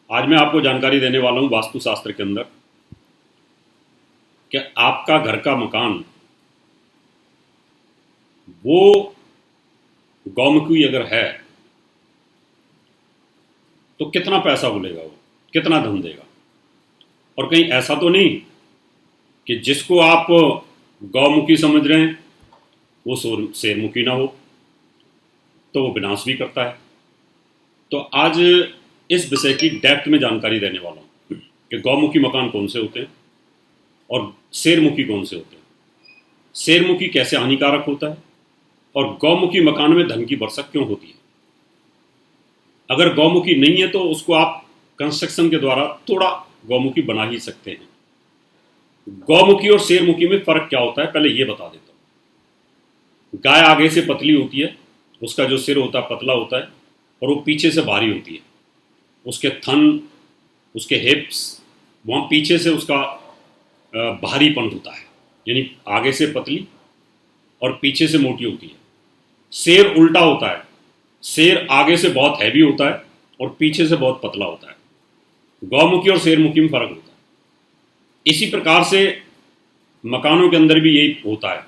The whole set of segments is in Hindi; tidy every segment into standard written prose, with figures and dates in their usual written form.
आज मैं आपको जानकारी देने वाला हूं वास्तुशास्त्र के अंदर कि आपका घर का मकान वो गौमुखी अगर है तो कितना पैसा बोलेगा, वो कितना धन देगा। और कहीं ऐसा तो नहीं कि जिसको आप गौमुखी समझ रहे हैं वो शेरमुखी ना हो, तो वो विनाश भी करता है। तो आज इस विषय की डेप्थ में जानकारी देने वाला हूँ कि गौमुखी मकान कौन से होते हैं और शेरमुखी कौन से होते हैं, शेरमुखी कैसे हानिकारक होता है और गौमुखी मकान में धन की वर्षा क्यों होती है। अगर गौमुखी नहीं है तो उसको आप कंस्ट्रक्शन के द्वारा थोड़ा गौमुखी बना ही सकते हैं। गौमुखी और शेरमुखी में फर्क क्या होता है पहले ये बता देता हूँ। गाय आगे से पतली होती है, उसका जो सिर होता है पतला होता है और वो पीछे से भारी होती है। उसके थन, उसके हिप्स, वहाँ पीछे से उसका भारीपन होता है, यानी आगे से पतली और पीछे से मोटी होती है। शेर उल्टा होता है, शेर आगे से बहुत हैवी होता है और पीछे से बहुत पतला होता है। गौमुखी और शेरमुखी में फर्क होता है। इसी प्रकार से मकानों के अंदर भी यही होता है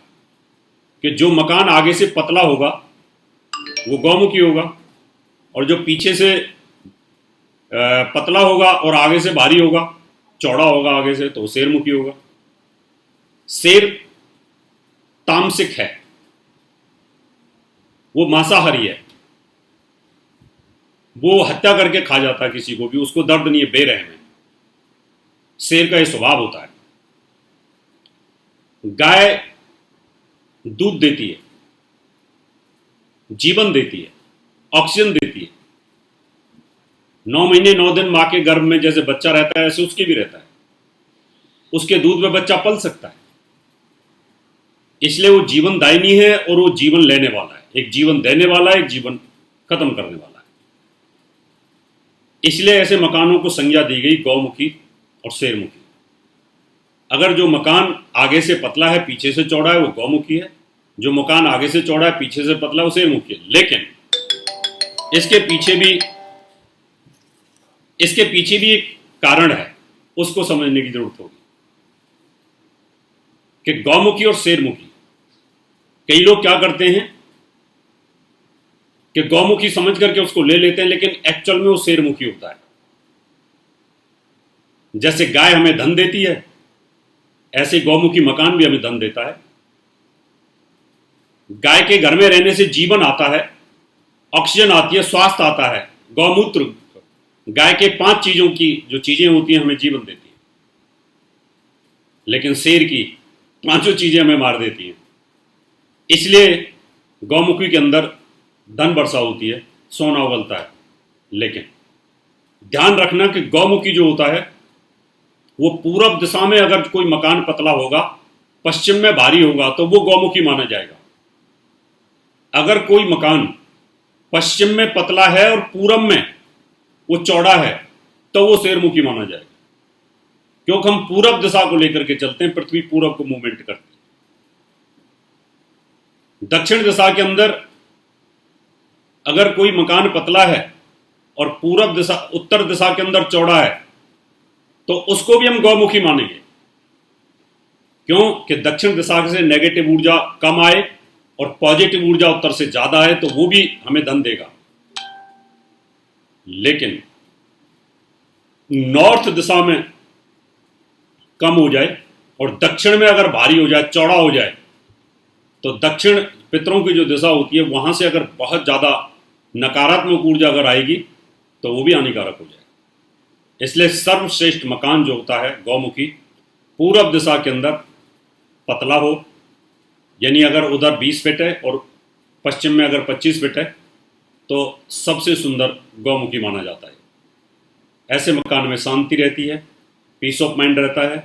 कि जो मकान आगे से पतला होगा वो गौमुखी होगा और जो पीछे से पतला होगा और आगे से भारी होगा, चौड़ा होगा आगे से, तो शेरमुखी होगा। शेर तामसिक है, वो मांसाहारी है, वो हत्या करके खा जाता है किसी को भी, उसको दर्द नहीं है, बेरहम है। शेर का यह स्वभाव होता है। गाय दूध देती है, जीवन देती है, ऑक्सीजन देती है। 9 महीने 9 दिन मां के गर्भ में जैसे बच्चा रहता है ऐसे उसके भी रहता है। उसके दूध में बच्चा पल सकता है, इसलिए वो जीवन दायिनी है और वो जीवन लेने वाला है। एक जीवन देने वाला है, एक जीवन खत्म करने वाला है। इसलिए ऐसे मकानों को संज्ञा दी गई गौमुखी और शेरमुखी। अगर जो मकान आगे से पतला है पीछे से चौड़ा है वो गौमुखी है, जो मकान आगे से चौड़ा है पीछे से पतला है वो शेरमुखी है। लेकिन इसके पीछे भी एक कारण है, उसको समझने की जरूरत होगी कि गौमुखी और शेरमुखी, कई लोग क्या करते हैं कि गौमुखी समझ करके उसको ले लेते हैं, लेकिन एक्चुअल में वो शेरमुखी होता है। जैसे गाय हमें धन देती है ऐसे गौमुखी मकान भी हमें धन देता है। गाय के घर में रहने से जीवन आता है, ऑक्सीजन आती है, स्वास्थ्य आता है। गौमूत्र गाय के 5 चीजों की जो चीजें होती हैं हमें जीवन देती है, लेकिन शेर की 5 चीजें हमें मार देती हैं। इसलिए गौमुखी के अंदर धन वर्षा होती है, सोना उगलता है। लेकिन ध्यान रखना कि गौमुखी जो होता है वो पूरब दिशा में अगर कोई मकान पतला होगा, पश्चिम में भारी होगा, तो वो गौमुखी माना जाएगा। अगर कोई मकान पश्चिम में पतला है और पूरब में वो चौड़ा है तो वो शेरमुखी माना जाएगा, क्योंकि हम पूरब दिशा को लेकर के चलते हैं। पृथ्वी पूरब को मूवमेंट करती है। दक्षिण दिशा के अंदर अगर कोई मकान पतला है और पूरब दिशा उत्तर दिशा के अंदर चौड़ा है तो उसको भी हम गौमुखी मानेंगे, क्यों कि दक्षिण दिशा से नेगेटिव ऊर्जा कम आए और पॉजिटिव ऊर्जा उत्तर से ज्यादा है तो वो भी हमें धन देगा। लेकिन नॉर्थ दिशा में कम हो जाए और दक्षिण में अगर भारी हो जाए, चौड़ा हो जाए, तो दक्षिण पितरों की जो दिशा होती है वहां से अगर बहुत ज्यादा नकारात्मक ऊर्जा अगर आएगी तो वो भी हानिकारक हो जाएगा। इसलिए सर्वश्रेष्ठ मकान जो होता है गौमुखी, पूरब दिशा के अंदर पतला हो, यानी अगर उधर 20 फीट है और पश्चिम में अगर 25 फीट है तो सबसे सुंदर गौमुखी माना जाता है। ऐसे मकान में शांति रहती है, पीस ऑफ माइंड रहता है,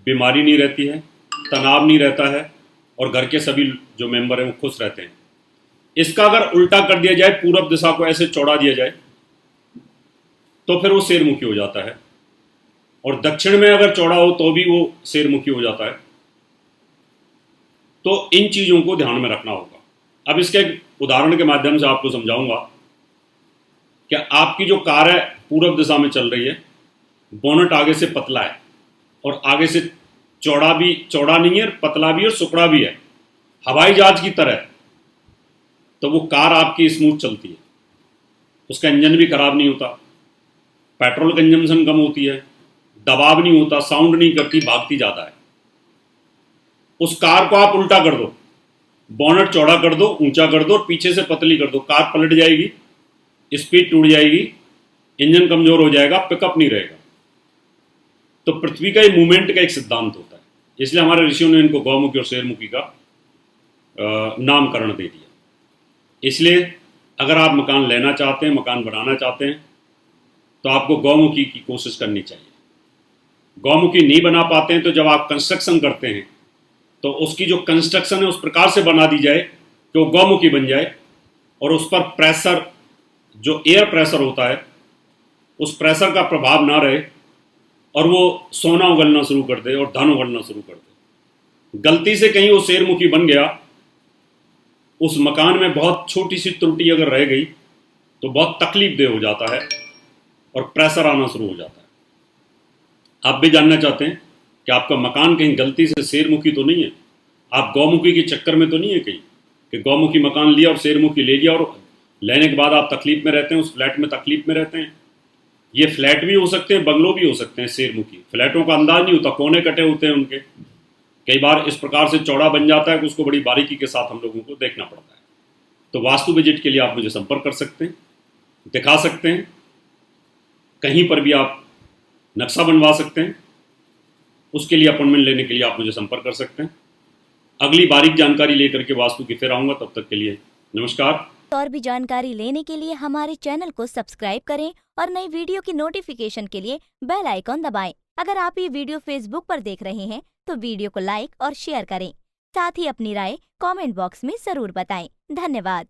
बीमारी नहीं रहती है, तनाव नहीं रहता है और घर के सभी जो मेंबर हैं वो खुश रहते हैं। इसका अगर उल्टा कर दिया जाए, पूरब दिशा को ऐसे चौड़ा दिया जाए तो फिर वो शेरमुखी हो जाता है, और दक्षिण में अगर चौड़ा हो तो भी वो शेरमुखी हो जाता है। तो इन चीजों को ध्यान में रखना होगा। अब इसके एक उदाहरण के माध्यम से आपको समझाऊंगा कि आपकी जो कार है पूर्व दिशा में चल रही है, बोनट आगे से पतला है और आगे से चौड़ा नहीं है, पतला भी है और सुकड़ा भी है, हवाई जहाज की तरह, तो वो कार आपकी स्मूथ चलती है, उसका इंजन भी खराब नहीं होता, पेट्रोल कंजम्पशन कम होती है, दबाव नहीं होता, साउंड नहीं करती, भागती ज़्यादा है। उस कार को आप उल्टा कर दो, बोनट चौड़ा कर दो, ऊंचा कर दो और पीछे से पतली कर दो, कार पलट जाएगी, स्पीड टूट जाएगी, इंजन कमजोर हो जाएगा, पिकअप नहीं रहेगा। तो पृथ्वी का ये मूवमेंट का एक सिद्धांत होता है, इसलिए हमारे ऋषियों ने इनको गौमुखी और शेरमुखी का नामकरण दे दिया। इसलिए अगर आप मकान लेना चाहते हैं, मकान बनाना चाहते हैं, तो आपको गौमुखी की कोशिश करनी चाहिए। गौमुखी नहीं बना पाते हैं तो जब आप कंस्ट्रक्शन करते हैं तो उसकी जो कंस्ट्रक्शन है उस प्रकार से बना दी जाए कि वो गौमुखी बन जाए और उस पर प्रेशर, जो एयर प्रेशर होता है, उस प्रेशर का प्रभाव ना रहे और वो सोना उगलना शुरू कर दे और धन उगलना शुरू कर दे। गलती से कहीं वो शेरमुखी बन गया, उस मकान में बहुत छोटी सी त्रुटि अगर रह गई तो बहुत तकलीफ दे हो जाता है और प्रेशर आना शुरू हो जाता है। आप भी जानना चाहते हैं कि आपका मकान कहीं गलती से शेरमुखी तो नहीं है, आप गौमुखी के चक्कर में तो नहीं है कहीं कि गौमुखी मकान लिया और शेरमुखी ले लिया और लेने के बाद आप तकलीफ में रहते हैं, उस फ्लैट में तकलीफ में रहते हैं। ये फ्लैट भी हो सकते हैं, बंगलो भी हो सकते हैं शेरमुखी। फ्लैटों का अंदाज नहीं होता, कोने कटे होते हैं उनके, कई बार इस प्रकार से चौड़ा बन जाता है कि उसको बड़ी बारीकी के साथ हम लोगों को देखना पड़ता है। तो वास्तु विजिट के लिए आप मुझे संपर्क कर सकते हैं, दिखा सकते हैं, कहीं पर भी आप नक्शा बनवा सकते हैं। उसके लिए अपॉइंटमेंट लेने के लिए आप मुझे संपर्क कर सकते हैं। अगली बारीक जानकारी लेकर के वास्तु की फिर आऊँगा, तब तक के लिए नमस्कार। और भी जानकारी लेने के लिए हमारे चैनल को सब्सक्राइब करें और नई वीडियो की नोटिफिकेशन के लिए बेल आइकॉन दबाएं। अगर आप ये वीडियो फेसबुक पर देख रहे हैं तो वीडियो को लाइक और शेयर करें। साथ ही अपनी राय कमेंट बॉक्स में जरूर बताएं। धन्यवाद।